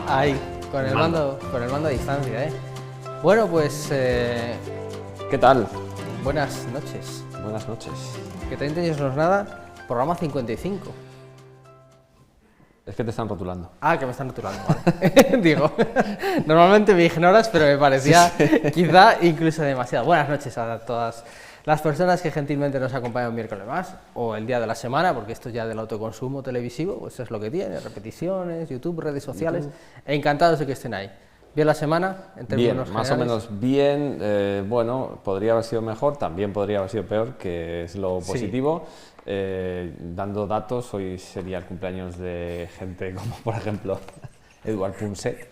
Ahí, con el mando a distancia, ¿eh? Bueno, pues... ¿Qué tal? Buenas noches. Buenas noches. Que 30 años no es nada, programa 55. Es que te están rotulando. Ah, que me están rotulando, vale. Digo, normalmente me ignoras, pero me parecía quizá incluso demasiado. Buenas noches a todas las personas que gentilmente nos acompañan un miércoles más, o el día de la semana, porque esto ya del autoconsumo televisivo, pues es lo que tiene, repeticiones, YouTube, redes sociales, encantados de que estén ahí. ¿Bien la semana? En términos bien, más generales? o menos bien, bueno, podría haber sido mejor, también podría haber sido peor, que es lo positivo. Dando datos, hoy sería el cumpleaños de gente como, por ejemplo, Eduard Punset.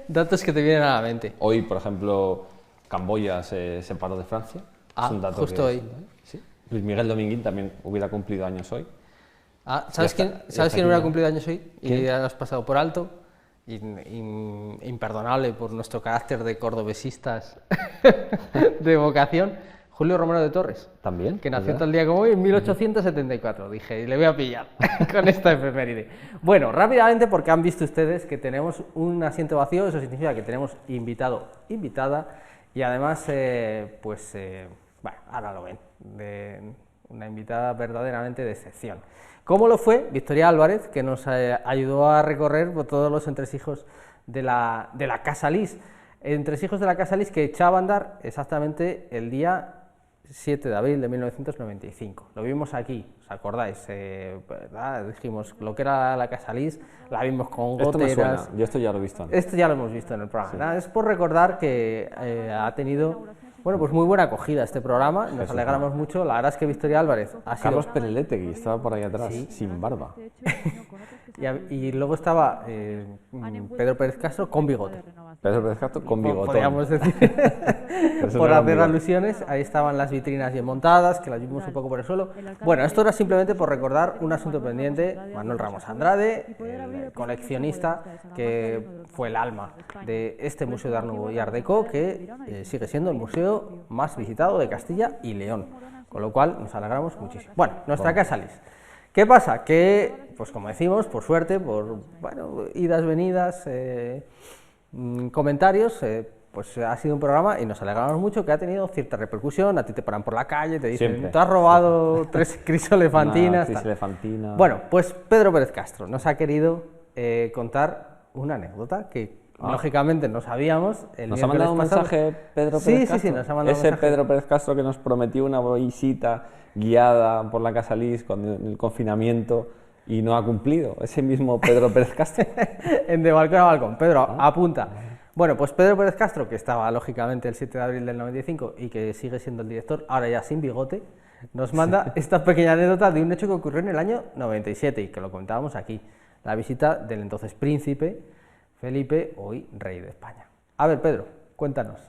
Datos que te vienen a la mente. Hoy, por ejemplo, Camboya se separó de Francia. Ah, es un dato justo hoy. Sí. Luis Miguel Dominguín también hubiera cumplido años hoy. Ah, ¿sabes quién hubiera cumplido años hoy? Y ya lo has pasado por alto. Imperdonable por nuestro carácter de cordobesistas de vocación. Julio Romero de Torres. ¿También? Que nació tal día como hoy, en 1874. Dije, le voy a pillar con esta efeméride. Bueno, rápidamente, porque han visto ustedes que tenemos un asiento vacío, eso significa que tenemos invitado, invitada, y además, bueno, ahora lo ven, de una invitada verdaderamente de excepción. ¿Cómo lo fue Victoria Álvarez, que nos ayudó a recorrer por todos los entresijos de la Casa Lis? Entresijos de la Casa Lis que echaba a andar exactamente el día 7 de abril de 1995. Lo vimos aquí, ¿os acordáis? Dijimos lo que era la Casa Lis, la vimos con goteras. Esto me suena, yo esto ya lo he visto antes. Esto ya lo hemos visto en el programa. Sí. Es por recordar que ha tenido, bueno, pues muy buena acogida este programa, nos alegramos mucho. La verdad es que Victoria Álvarez ha sido... Carlos Pereletegui estaba por ahí atrás, ¿sí? Sin barba. y luego estaba Pedro Pérez Castro con bigote. Pedro Pérez Castro con bigotón. Podríamos decir, por hacer alusiones, ahí estaban las vitrinas bien montadas, que las vimos un poco por el suelo. Bueno, esto era simplemente por recordar un asunto pendiente. Manuel Ramos Andrade, el coleccionista que fue el alma de este Museo de Art Nouveau y Art Deco, que sigue siendo el museo más visitado de Castilla y León, con lo cual nos alegramos muchísimo. Bueno, nuestra Casa Lis. ¿Qué pasa? Que, pues como decimos, por suerte, por bueno, idas, venidas, comentarios, pues ha sido un programa y nos alegramos mucho que ha tenido cierta repercusión. A ti te paran por la calle, te dicen, siempre. tú has robado 3 crisolefantinas. Crisolefantina. Bueno, pues Pedro Pérez Castro nos ha querido contar una anécdota que lógicamente no sabíamos. ¿Nos ha mandado un mensaje Pedro Pérez Castro? Sí, nos ha mandado un mensaje. mensaje. Pedro Pérez Castro que nos prometió una visita guiada por la Casa Lis con el confinamiento y no ha cumplido. Ese mismo Pedro Pérez Castro. En De Balcón a Balcón. Pedro, apunta. Bueno, pues Pedro Pérez Castro, que estaba lógicamente el 7 de abril del 95 y que sigue siendo el director, ahora ya sin bigote, nos manda esta pequeña anécdota de un hecho que ocurrió en el año 97 y que lo comentábamos aquí. La visita del entonces príncipe Felipe, hoy rey de España. A ver, Pedro, cuéntanos.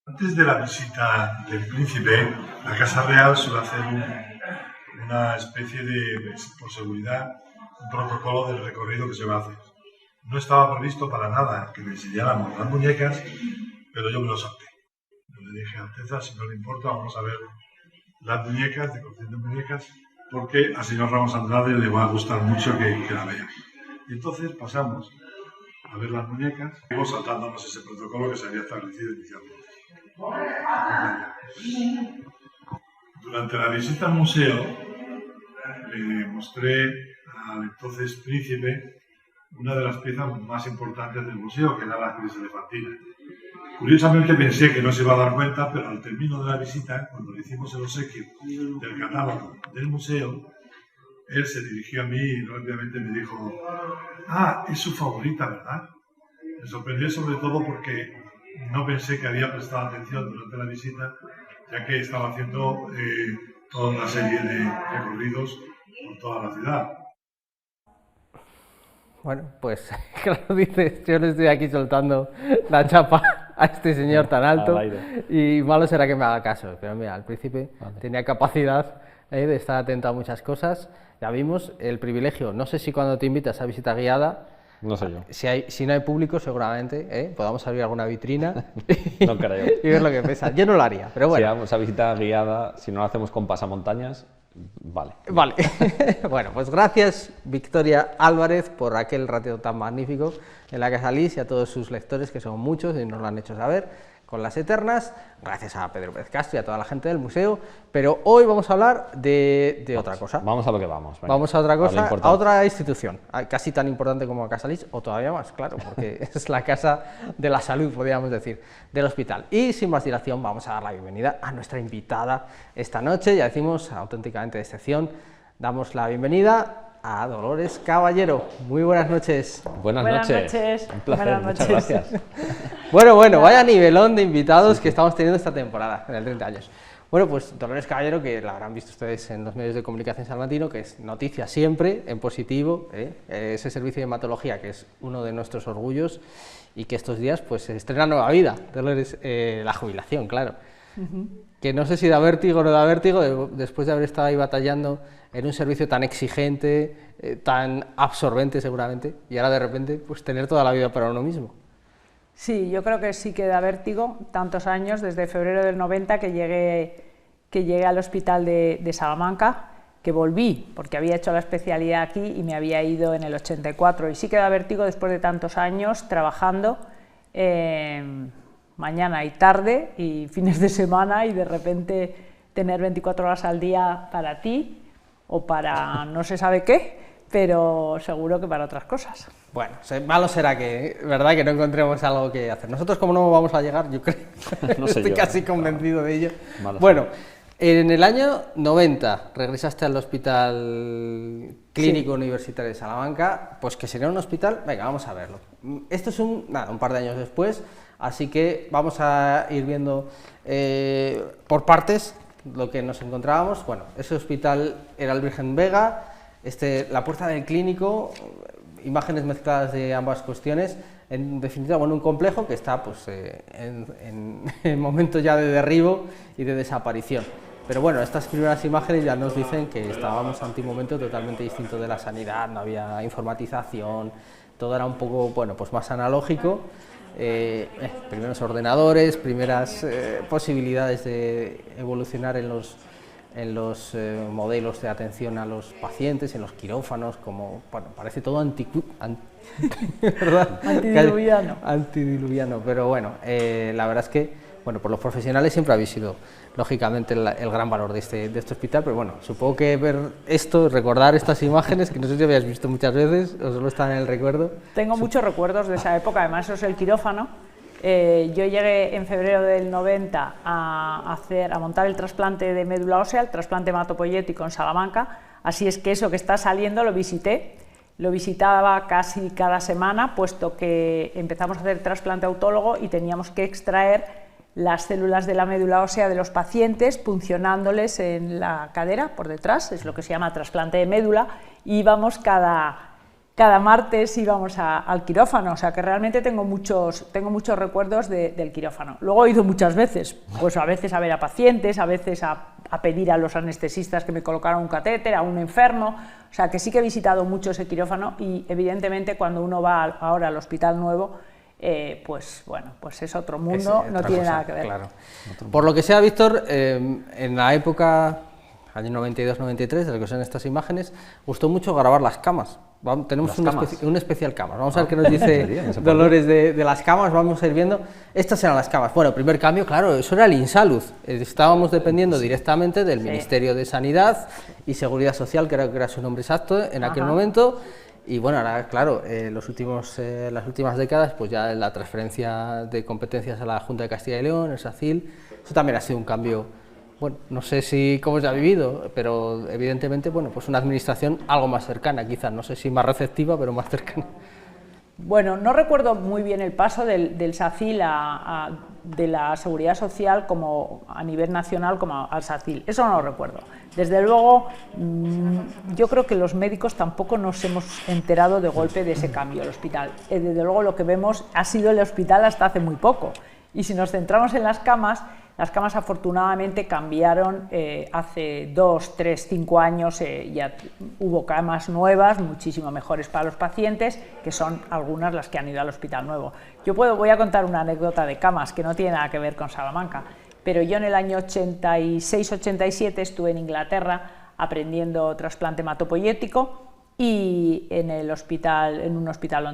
Antes de la visita del príncipe, la Casa Real suele hacer una especie de, por seguridad, un protocolo del recorrido que se va a hacer. No estaba previsto para nada que le enseñáramos las muñecas, pero yo me lo salté. Yo le dije a Alteza, si no le importa, vamos a ver las muñecas, de colección de muñecas, porque al señor Ramos Andrade le va a gustar mucho que la vea. Y entonces pasamos a ver las muñecas, y saltándonos ese protocolo que se había establecido inicialmente. Durante la visita al museo, le mostré al entonces príncipe una de las piezas más importantes del museo, que era la crisolefantina. Curiosamente pensé que no se iba a dar cuenta, pero al término de la visita, cuando le hicimos el obsequio del catálogo del museo, él se dirigió a mí y rápidamente me dijo: ah, es su favorita, ¿verdad? Me sorprendió sobre todo porque no pensé que había prestado atención durante la visita, ya que estaba haciendo toda una serie de recorridos por toda la ciudad. Bueno, pues claro, dices, yo le estoy aquí soltando la chapa a este señor tan alto y malo será que me haga caso, pero mira, el príncipe tenía capacidad de estar atento a muchas cosas. Ya vimos el privilegio, no sé si cuando te invitas a visita guiada, no sé yo. Si no hay público, seguramente podamos abrir alguna vitrina no creo. y ver lo que pesa. Yo no lo haría, pero bueno. Si vamos a visita guiada, si no lo hacemos con pasamontañas, Vale. Vale. Bueno, pues gracias Victoria Álvarez por aquel ratito tan magnífico en la Casa Lis y a todos sus lectores, que son muchos y nos lo han hecho saber, con las Eternas. Gracias a Pedro Pérez Castro y a toda la gente del museo. Pero hoy vamos a hablar de otra cosa. Vamos a lo que vamos. Venga, vamos a otra cosa, a otra institución, casi tan importante como la Casa Lis, o todavía más, claro, porque es la casa de la salud, podríamos decir, del hospital. Y sin más dilación, vamos a dar la bienvenida a nuestra invitada esta noche. Ya decimos, auténticamente de excepción, damos la bienvenida a Dolores Caballero. Muy buenas noches. Buenas noches. Un placer, muchas gracias. Bueno, vaya nivelón de invitados que estamos teniendo esta temporada, en el 30 años. Bueno, pues Dolores Caballero, que la habrán visto ustedes en los medios de comunicación salmantino, que es noticia siempre, en positivo, ese servicio de hematología que es uno de nuestros orgullos y que estos días pues se estrena nueva vida. Dolores, la jubilación, claro. Que no sé si da vértigo o no da vértigo, después de haber estado ahí batallando en un servicio tan exigente, tan absorbente seguramente, y ahora de repente pues tener toda la vida para uno mismo. Sí, yo creo que sí que da vértigo, tantos años, desde febrero del 90 que llegué al hospital de Salamanca, que volví, porque había hecho la especialidad aquí y me había ido en el 84, y sí que da vértigo después de tantos años trabajando mañana y tarde y fines de semana, y de repente tener 24 horas al día para ti o para no se sabe qué, pero seguro que para otras cosas. Bueno, malo será que, ¿verdad?, que no encontremos algo que hacer. Nosotros, como no vamos a llegar, yo creo, no sé estoy casi convencido de ello. Bueno, en el año 90 regresaste al Hospital Clínico Universitario de Salamanca, pues que sería un hospital, venga, vamos a verlo. Esto es un par de años después, así que vamos a ir viendo por partes lo que nos encontrábamos. Bueno, ese hospital era el Virgen Vega, la puerta del clínico, imágenes mezcladas de ambas cuestiones. En definitiva, bueno, un complejo que está pues, en momento ya de derribo y de desaparición. Pero bueno, estas primeras imágenes ya nos dicen que estábamos ante un momento totalmente distinto de la sanidad, no había informatización, todo era un poco, bueno, pues más analógico. Primeros ordenadores, primeras posibilidades de evolucionar en los modelos de atención a los pacientes, en los quirófanos, como bueno, parece todo antidiluviano. Antidiluviano, pero bueno, la verdad es que bueno, por los profesionales siempre habéis sido lógicamente el gran valor de este hospital, pero bueno, supongo que ver esto, recordar estas imágenes, que no sé si habías visto muchas veces o solo están en el recuerdo. Tengo muchos recuerdos de esa época, además eso es el quirófano. Yo llegué en febrero del 90 a montar el trasplante de médula ósea, el trasplante hematopoyético en Salamanca, así es que eso que está saliendo lo visité. Lo visitaba casi cada semana, puesto que empezamos a hacer trasplante autólogo y teníamos que extraer las células de la médula ósea de los pacientes, puncionándoles en la cadera por detrás, es lo que se llama trasplante de médula, y íbamos cada martes íbamos al quirófano, o sea que realmente tengo muchos recuerdos del quirófano. Luego he ido muchas veces, pues a veces a ver a pacientes, a veces a pedir a los anestesistas que me colocaran un catéter, a un enfermo, o sea que sí que he visitado mucho ese quirófano, y evidentemente cuando uno va ahora al hospital nuevo, pues bueno, pues es otro mundo, no tiene nada que ver. Claro. Por lo que sea, Víctor, en la época, año 92-93, de lo que son estas imágenes, gustó mucho grabar las camas. Tenemos un especial camas. Vamos a ver qué nos dice Dolores de las camas, vamos a ir viendo. Estas eran las camas. Bueno, primer cambio, claro, eso era el Insalud. Estábamos dependiendo directamente del Ministerio de Sanidad y Seguridad Social, que era su nombre exacto en aquel momento. Y bueno, ahora, claro, las últimas décadas, pues ya la transferencia de competencias a la Junta de Castilla y León, el SACIL, eso también ha sido un cambio, bueno, no sé cómo se ha vivido, pero evidentemente, bueno, pues una administración algo más cercana, quizás, no sé si más receptiva, pero más cercana. Bueno, no recuerdo muy bien el paso del SACIL de la Seguridad Social como a nivel nacional como al SACIL, eso no lo recuerdo. Desde luego, yo creo que los médicos tampoco nos hemos enterado de golpe de ese cambio al hospital. Desde luego lo que vemos ha sido el hospital hasta hace muy poco. Y si nos centramos en las camas afortunadamente cambiaron hace 2, 3, 5 años, ya hubo camas nuevas, muchísimo mejores para los pacientes, que son algunas las que han ido al hospital nuevo. Voy a contar una anécdota de camas que no tiene nada que ver con Salamanca, pero yo en el año 86-87 estuve en Inglaterra aprendiendo trasplante hematopoyético, y en un hospital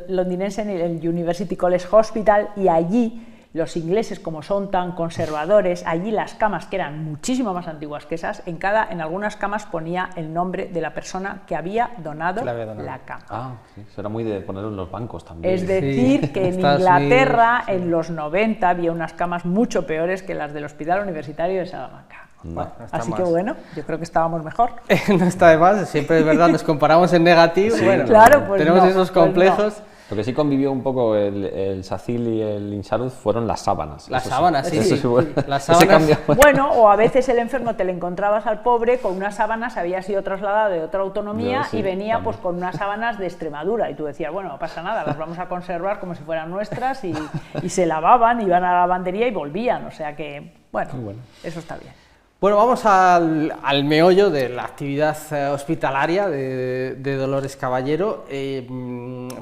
londinense, en el University College Hospital, y allí los ingleses, como son tan conservadores, allí las camas, que eran muchísimo más antiguas que esas, en algunas camas ponía el nombre de la persona que había donado la cama. Ah, sí, eso era muy de ponerlo en los bancos también. Es decir, que en Inglaterra, en los 90, había unas camas mucho peores que las del Hospital Universitario de Salamanca. Bueno, así que bueno, yo creo que estábamos mejor. No está de más, siempre es verdad, nos comparamos en negativo, Sí, bueno, claro, pues tenemos no, esos pues complejos. no. Lo que sí convivió un poco el SACIL y el INSALUD fueron las sábanas. Las Eso sábanas, sí. Eso Sí. Las ese sábanas. cambio. Bueno, o a veces el enfermo te le encontrabas al pobre con unas sábanas, había sido trasladado de otra autonomía Sí, y venía también. pues con unas sábanas de Extremadura, y tú decías, bueno, no pasa nada, las vamos a conservar como si fueran nuestras, y se lavaban, iban a la lavandería y volvían, o sea que, bueno, eso está bien. Bueno, vamos al meollo de la actividad hospitalaria de Dolores Caballero.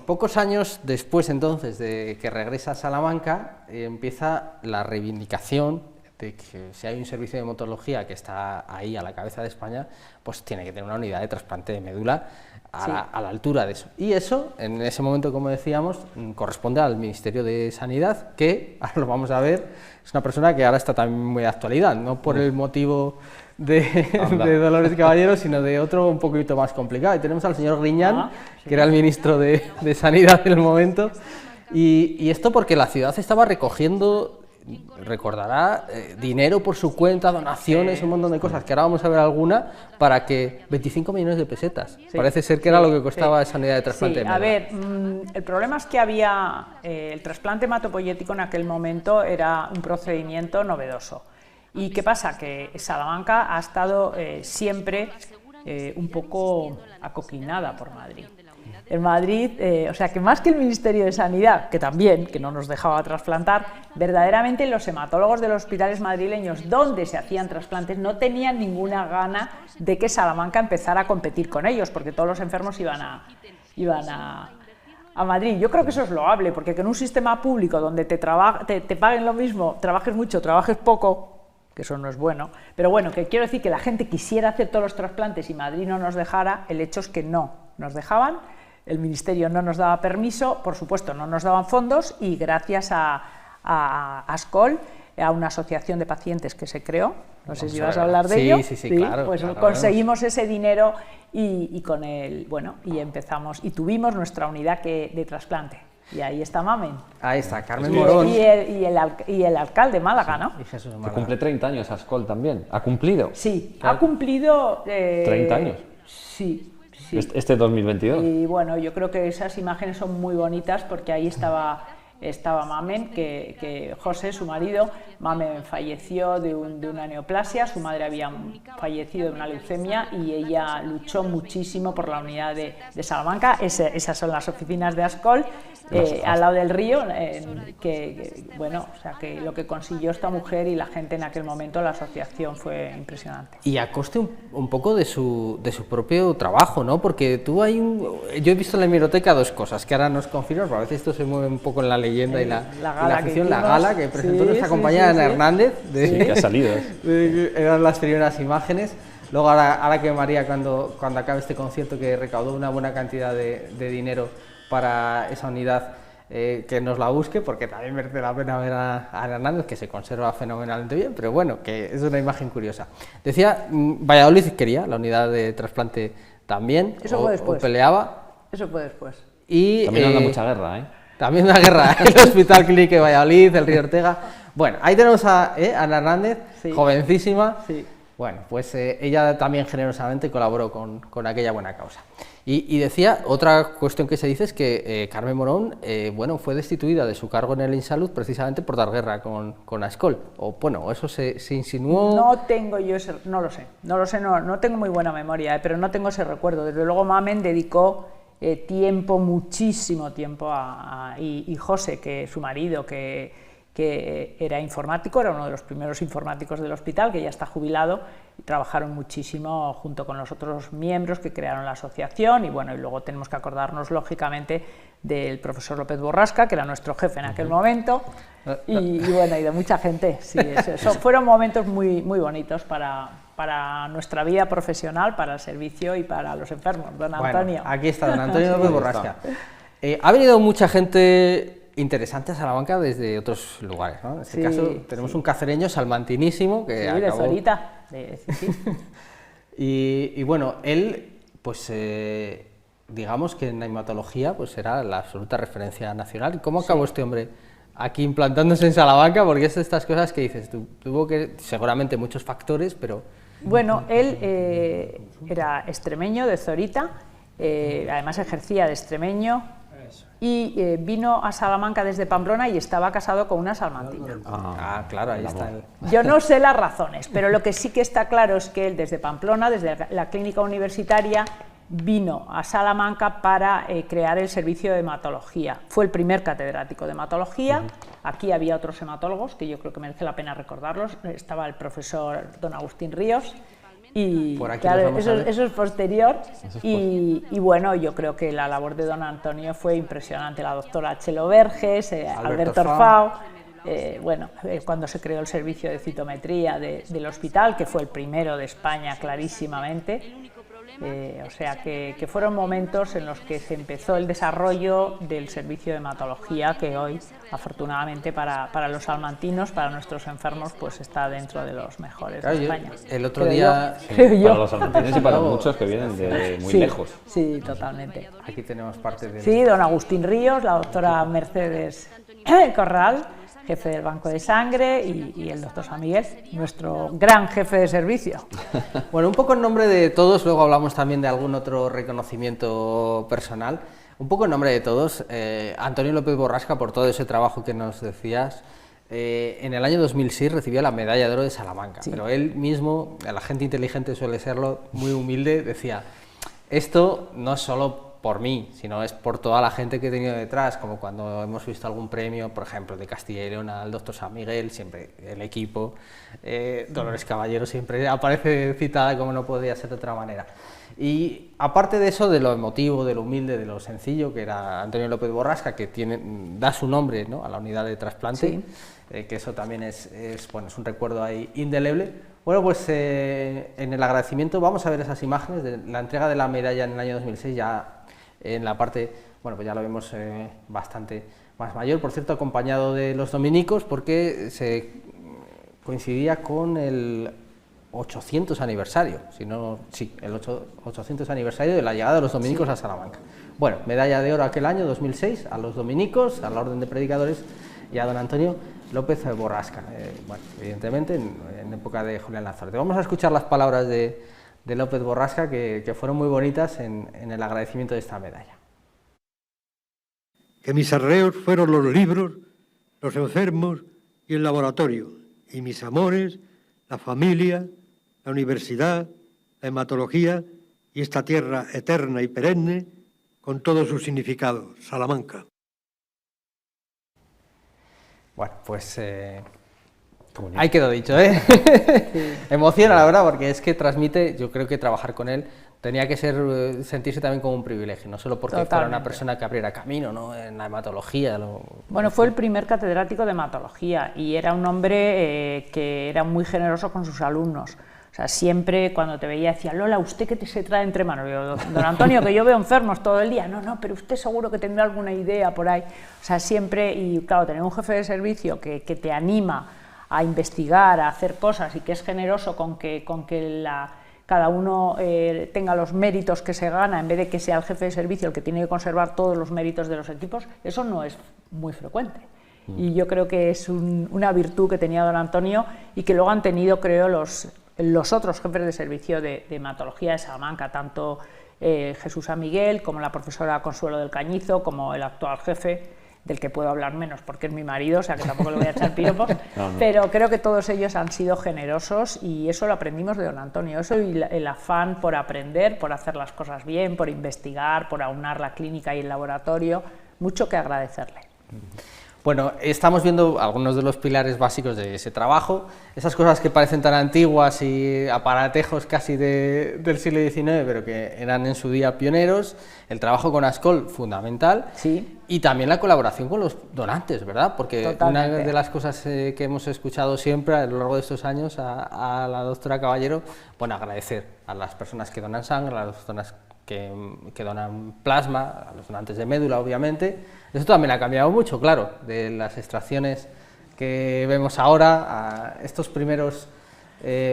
Pocos años después, entonces, de que regresa a Salamanca, empieza la reivindicación de que si hay un servicio de hematología que está ahí a la cabeza de España, pues tiene que tener una unidad de trasplante de médula a la altura de eso. Y eso, en ese momento, como decíamos, corresponde al Ministerio de Sanidad, que, ahora lo vamos a ver, es una persona que ahora está también muy de actualidad, no por el motivo de Dolores Caballero, sino de otro un poquito más complicado. Y tenemos al señor Griñán, que era el ministro de Sanidad en el momento, y esto porque la ciudad estaba recogiendo, recordará, dinero por su cuenta, donaciones, un montón de cosas, que ahora vamos a ver alguna, para que 25 millones de pesetas, parece ser que era lo que costaba esa unidad de trasplante. Sí, a ver, el problema es que había, el trasplante hematopoyético en aquel momento era un procedimiento novedoso. ¿Y qué pasa? Que Salamanca ha estado siempre un poco acoquinada por Madrid. En Madrid, o sea que más que el Ministerio de Sanidad, que también, que no nos dejaba trasplantar, verdaderamente los hematólogos de los hospitales madrileños donde se hacían trasplantes no tenían ninguna gana de que Salamanca empezara a competir con ellos, porque todos los enfermos iban a Madrid. Yo creo que eso es loable, porque que en un sistema público donde te paguen lo mismo, trabajes mucho, trabajes poco, que eso no es bueno, pero bueno, que quiero decir que la gente quisiera hacer todos los trasplantes y Madrid no nos dejara, el hecho es que no nos dejaban. El Ministerio no nos daba permiso, por supuesto no nos daban fondos, y gracias a ASCOL, a una asociación de pacientes que se creó, no sé si vas a hablar de ello, sí, claro, pues claro, conseguimos ese dinero y con el, bueno, y empezamos, y tuvimos nuestra unidad de trasplante. Y ahí está Mamen. Ahí está, Carmen Morón. Y el alcalde Málaga, ¿no? Y Jesús Que Málaga. cumple 30 años ASCOL también. ¿Ha cumplido? Sí, ha cumplido... 30 años. Sí. Sí. Este 2022. Y bueno, yo creo que esas imágenes son muy bonitas porque ahí estaba Mamen, que José, su marido, Mamen falleció de una neoplasia, su madre había fallecido de una leucemia y ella luchó muchísimo por la unidad de Salamanca. Esas son las oficinas de ASCOL, al lado del río, bueno, o sea, que lo que consiguió esta mujer y la gente en aquel momento, la asociación, fue impresionante. Y a coste un poco de su propio trabajo, ¿no? Porque tú yo he visto en la hemeroteca dos cosas que ahora nos confirmas, porque a veces esto se mueve un poco en la leyenda y la afición, la gala que presentó nuestra compañera Ana Hernández, que ha salido. Eran las primeras imágenes. Luego ahora que María, cuando acabe este concierto, que recaudó una buena cantidad de dinero para esa unidad, que nos la busque, porque también merece la pena ver a Ana Hernández, que se conserva fenomenalmente bien, pero bueno, que es una imagen curiosa. Decía, Valladolid quería la unidad de trasplante también, Eso fue después. o peleaba. Eso fue después. Y, También anda mucha guerra, ¿eh? También una guerra, el Hospital Clínico de Valladolid, el Río Ortega. Bueno, ahí tenemos a Ana Hernández, sí, jovencísima. Sí. Bueno, pues ella también generosamente colaboró con aquella buena causa. Y decía, otra cuestión que se dice es que Carmen Morón, bueno, fue destituida de su cargo en el INSALUD precisamente por dar guerra con ASCOL. O bueno, eso se insinuó. No tengo yo ese, no lo sé, no tengo muy buena memoria, pero no tengo ese recuerdo. Desde luego Mamen dedicó muchísimo tiempo y José, que su marido, que que era informático, era uno de los primeros informáticos del hospital, que ya está jubilado, y trabajaron muchísimo junto con los otros miembros que crearon la asociación. Y bueno, y luego tenemos que acordarnos lógicamente del profesor López Borrasca, que era nuestro jefe en aquel momento, y bueno, y de mucha gente. Sí, eso fueron momentos muy, muy bonitos para nuestra vida profesional, para el servicio y para los enfermos. Don Antonio. Bueno, aquí está don Antonio López Borrasca. Ha venido mucha gente interesante a Salamanca desde otros lugares, ¿no? En este caso tenemos un cacereño salmantinísimo que acabó... de Zorita. Y bueno, él, pues digamos que en la hematología pues era la absoluta referencia nacional. ¿Y cómo acabó este hombre aquí implantándose en Salamanca? Porque es de estas cosas que dices, tuvo que, seguramente muchos factores, pero... Bueno, él era extremeño de Zorita, además ejercía de extremeño, y vino a Salamanca desde Pamplona y estaba casado con una salmantina. Claro, ahí está. Yo no sé las razones, pero lo que sí que está claro es que él desde Pamplona, desde la clínica universitaria, vino a Salamanca para crear el servicio de hematología. Fue el primer catedrático de hematología. Aquí había otros hematólogos que yo creo que merece la pena recordarlos. Estaba el profesor don Agustín Ríos. Y por aquí claro, eso es posterior. Y bueno, yo creo que la labor de don Antonio fue impresionante. La doctora Chelo Verges, Alberto Orfao, bueno, cuando se creó el servicio de citometría del hospital, que fue el primero de España clarísimamente. O sea que fueron momentos en los que se empezó el desarrollo del servicio de hematología, que hoy, afortunadamente para los salmantinos, para nuestros enfermos, pues está dentro de los mejores de España. El otro día... Para los salmantinos y para muchos que vienen de muy lejos. Sí, totalmente. Aquí tenemos parte de... Sí, don Agustín Ríos, la doctora Mercedes Corral, jefe del Banco de Sangre, y el doctor San Miguel, nuestro gran jefe de servicio. Bueno, un poco en nombre de todos, luego hablamos también de algún otro reconocimiento personal, un poco en nombre de todos, Antonio López Borrasca, por todo ese trabajo que nos decías, en el año 2006 recibió la Medalla de Oro de Salamanca, pero él mismo, la gente inteligente suele serlo, muy humilde, decía, esto no es solo por mí, sino es por toda la gente que he tenido detrás, como cuando hemos visto algún premio, por ejemplo, de Castilla y León al doctor San Miguel, siempre el equipo, Dolores Caballero siempre aparece citada como no podía ser de otra manera. Y aparte de eso, de lo emotivo, de lo humilde, de lo sencillo, que era Antonio López Borrasca, que da su nombre, ¿no?, a la unidad de trasplante, que eso también es un recuerdo ahí indeleble. Bueno, pues en el agradecimiento vamos a ver esas imágenes de la entrega de la medalla en el año 2006, ya en la parte, bueno, pues ya lo vemos bastante más mayor, por cierto, acompañado de los dominicos, porque se coincidía con el 800 aniversario, el 800 aniversario de la llegada de los dominicos a Salamanca. Bueno, medalla de oro aquel año, 2006, a los dominicos, a la Orden de Predicadores y a don Antonio López Borrasca, bueno, evidentemente en época de Julián Lanzarote. Vamos a escuchar las palabras de López Borrasca, que fueron muy bonitas en el agradecimiento de esta medalla. Que mis arreos fueron los libros, los enfermos y el laboratorio, y mis amores, la familia, la universidad, la hematología y esta tierra eterna y perenne con todo su significado, Salamanca. Bueno, pues ahí quedó dicho, ¿eh? Sí. Emociona, la verdad, porque es que transmite, yo creo que trabajar con él tenía que sentirse también como un privilegio, no solo porque fuera una persona que abriera camino, ¿no?, en la hematología. Bueno, fue el primer catedrático de hematología y era un hombre que era muy generoso con sus alumnos. O sea, siempre cuando te veía decía, Lola, ¿usted qué se trae entre manos? Yo, don Antonio, que yo veo enfermos todo el día. No, pero usted seguro que tendrá alguna idea por ahí. O sea, siempre, y claro, tener un jefe de servicio que te anima a investigar, a hacer cosas y que es generoso con que cada uno tenga los méritos que se gana, en vez de que sea el jefe de servicio el que tiene que conservar todos los méritos de los equipos, eso no es muy frecuente. Y yo creo que es una virtud que tenía don Antonio y que luego han tenido, creo, los otros jefes de servicio de hematología de Salamanca, tanto Jesús San Miguel como la profesora Consuelo del Cañizo, como el actual jefe, del que puedo hablar menos porque es mi marido, o sea que tampoco le voy a echar piropos, pero creo que todos ellos han sido generosos y eso lo aprendimos de don Antonio, eso y el afán por aprender, por hacer las cosas bien, por investigar, por aunar la clínica y el laboratorio, mucho que agradecerle. Bueno, estamos viendo algunos de los pilares básicos de ese trabajo, esas cosas que parecen tan antiguas y aparatejos casi del siglo XIX, pero que eran en su día pioneros, el trabajo con Ascol, fundamental, Sí. y también la colaboración con los donantes, ¿verdad? Porque Totalmente. una de las cosas que hemos escuchado siempre a lo largo de estos años a la doctora Caballero, bueno, agradecer a las personas que donan sangre, a las personas que donan plasma, a los donantes de médula, obviamente. Eso también ha cambiado mucho, claro, de las extracciones que vemos ahora a estos primeros,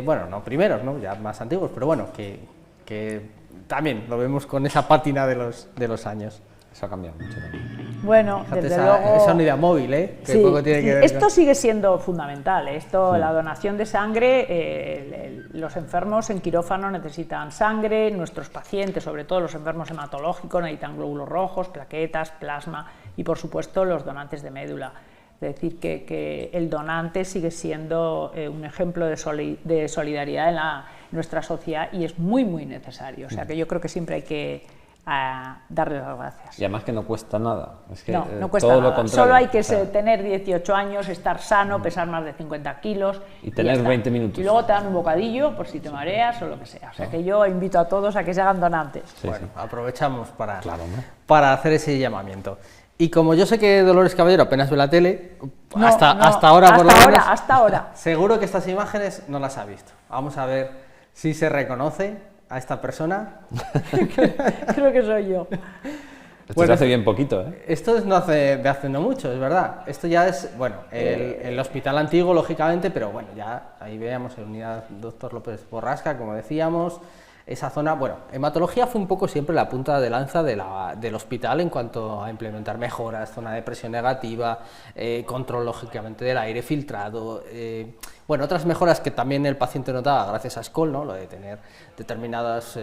bueno, no primeros, ¿no? Ya más antiguos, pero bueno, que también lo vemos con esa pátina de los años. Eso ha cambiado mucho también. Bueno, Fíjate desde esa, luego... esa unidad móvil, que Sí, poco tiene que ver esto con... sigue siendo fundamental. La donación de sangre, los enfermos en quirófano necesitan sangre, nuestros pacientes, sobre todo los enfermos hematológicos, necesitan glóbulos rojos, plaquetas, plasma y, por supuesto, los donantes de médula. Es decir, que el donante sigue siendo un ejemplo de solidaridad en nuestra sociedad y es muy, muy necesario. O sea, que yo creo que siempre hay que darle las gracias. Y además que no cuesta nada. Es que, No cuesta todo nada. lo contrario. Solo hay que O sea, tener 18 años, estar sano, pesar más de 50 kilos. Y tener ya está. 20 minutos. Y luego te dan un bocadillo por si te mareas o lo que sea. O sea que yo invito a todos a que se hagan donantes. Sí, Bueno, sí. aprovechamos Claro, ¿no? para hacer ese llamamiento. Y como yo sé que Dolores Caballero apenas ve la tele, No, hasta no, ahora por lo hasta menos, ahora, hasta ahora. seguro que estas imágenes no las ha visto. Vamos a ver si se reconoce a esta persona. Creo que soy yo. Esto Bueno, se hace bien poquito, ¿eh? Esto no hace de hace no mucho, es verdad. Esto ya es, bueno, el hospital antiguo, lógicamente, pero bueno, ya ahí veamos en unidad Dr. López Borrasca, como decíamos, esa zona, bueno, hematología fue un poco siempre la punta de lanza del hospital en cuanto a implementar mejoras, zona de presión negativa, control, lógicamente, del aire filtrado, bueno, otras mejoras que también el paciente notaba gracias a Ascol, ¿no? Lo de tener determinados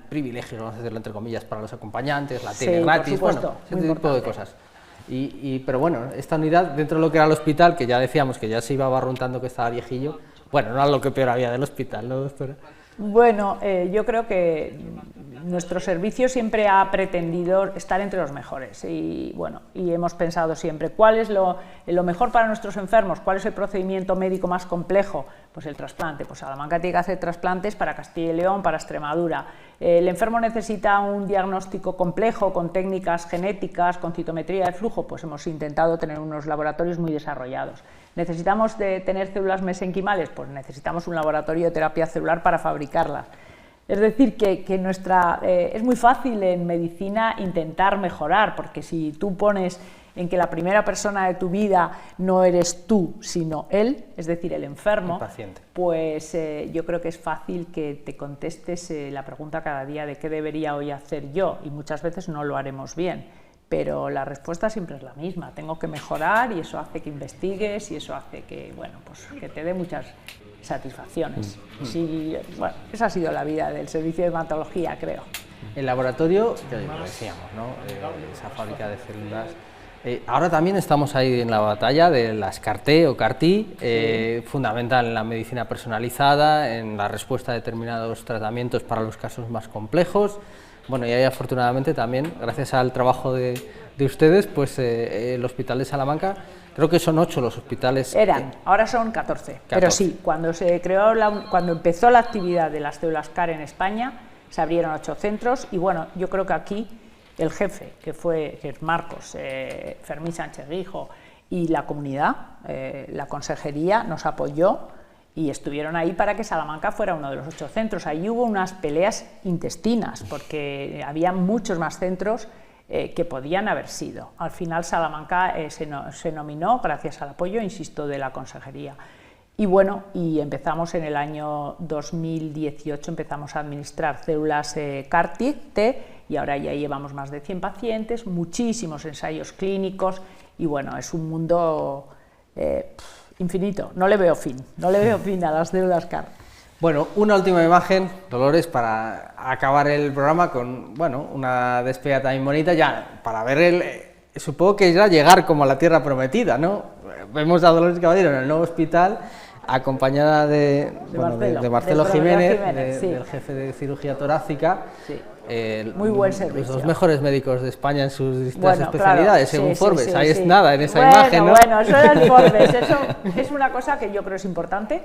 privilegios, vamos a decirlo entre comillas, para los acompañantes, la tele Sí, gratis, por supuesto, bueno, ese muy tipo de importante. cosas. Pero bueno, esta unidad, dentro de lo que era el hospital, que ya decíamos que ya se iba barruntando que estaba viejillo, bueno, no era lo que peor había del hospital, ¿no, doctora? Bueno, yo creo que nuestro servicio siempre ha pretendido estar entre los mejores y bueno, y hemos pensado siempre cuál es lo mejor para nuestros enfermos, cuál es el procedimiento médico más complejo, pues el trasplante. Pues Salamanca tiene que hacer trasplantes para Castilla y León, para Extremadura. El enfermo necesita un diagnóstico complejo con técnicas genéticas, con citometría de flujo, pues hemos intentado tener unos laboratorios muy desarrollados. ¿Necesitamos tener células mesenquimales? Pues necesitamos un laboratorio de terapia celular para fabricarlas. Es decir, que es muy fácil en medicina intentar mejorar, porque si tú pones en que la primera persona de tu vida no eres tú, sino él, es decir, el enfermo, El paciente. pues yo creo que es fácil que te contestes la pregunta cada día de qué debería hoy hacer yo, y muchas veces no lo haremos bien. Pero la respuesta siempre es la misma, tengo que mejorar y eso hace que investigues y eso hace que, bueno, pues que te dé muchas satisfacciones. Sí, bueno, esa ha sido la vida del servicio de hematología, creo. El laboratorio, ya lo decíamos, ¿no? Esa fábrica de células. Ahora también estamos ahí en la batalla de las CAR-T o CAR-T, fundamental en la medicina personalizada, en la respuesta a determinados tratamientos para los casos más complejos. Bueno, y ahí afortunadamente también, gracias al trabajo de ustedes, pues el Hospital de Salamanca, creo que son 8 los hospitales. Ahora son 14, pero sí, cuando empezó la actividad de las células CAR en España, se abrieron 8 centros y bueno, yo creo que aquí el jefe, que es Marcos, Fermín Sánchez Rijo y la comunidad, la consejería, nos apoyó y estuvieron ahí para que Salamanca fuera uno de los 8 centros. Ahí hubo unas peleas intestinas, porque había muchos más centros que podían haber sido. Al final Salamanca se nominó gracias al apoyo, insisto, de la consejería. Y bueno, y empezamos en el año 2018, empezamos a administrar células CAR-T y ahora ya llevamos más de 100 pacientes, muchísimos ensayos clínicos y bueno, es un mundo infinito, no le veo fin a las células CAR. Bueno, una última imagen, Dolores, para acabar el programa con, bueno, una despedida también bonita, ya para ver supongo que ya llegar como a la tierra prometida, ¿no? Vemos a Dolores Caballero en el nuevo hospital, acompañada de Marcelo del Jiménez, sí. del jefe de cirugía torácica. Sí. Muy buen servicio. Los dos mejores médicos de España en sus distintas especialidades, claro, según Forbes. sí, Ahí sí. es nada en esa Bueno, imagen, ¿no? Bueno, eso era el Forbes. Eso es una cosa que yo creo es importante,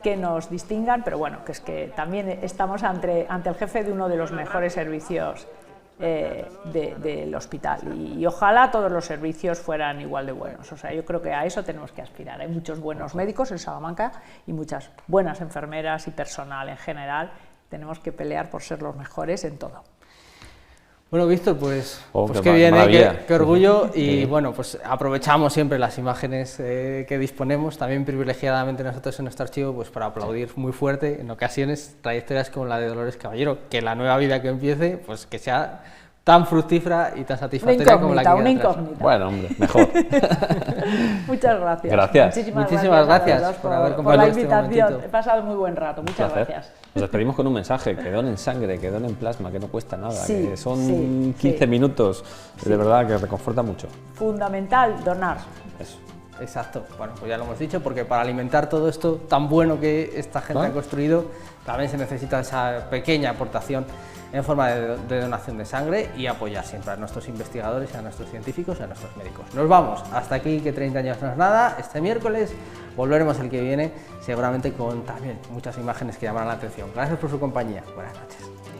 que nos distingan, pero bueno, que es que también estamos ante el jefe de uno de los mejores servicios del hospital, y ojalá todos los servicios fueran igual de buenos. O sea, yo creo que a eso tenemos que aspirar. Hay muchos buenos médicos en Salamanca y muchas buenas enfermeras y personal en general. Tenemos que pelear por ser los mejores en todo. Bueno, Víctor, pues qué qué bien, qué orgullo, y Sí. bueno, pues aprovechamos siempre las imágenes que disponemos, también privilegiadamente nosotros en nuestro archivo, pues para aplaudir muy fuerte en ocasiones trayectorias como la de Dolores Caballero, que la nueva vida que empiece, pues que sea tan fructífera y tan satisfactoria como la que Una viene atrás. incógnita. Bueno, hombre, mejor. Muchas gracias. Gracias. Muchísimas gracias a los dos por haber por compartido la este invitación. momentito. He pasado muy buen rato. Muchas Placer. gracias. Nos despedimos con un mensaje: que donen sangre, que donen plasma, que no cuesta nada, Sí, que son sí, 15 sí. minutos, de verdad que reconforta mucho. Fundamental, donar. Eso. Exacto, bueno, pues ya lo hemos dicho, porque para alimentar todo esto tan bueno que esta gente ha construido, también se necesita esa pequeña aportación en forma de donación de sangre, y apoyar siempre a nuestros investigadores, a nuestros científicos y a nuestros médicos. Nos vamos, hasta aquí, que 30 años no es nada. Este miércoles volveremos el que viene, seguramente con también muchas imágenes que llamarán la atención. Gracias por su compañía, buenas noches.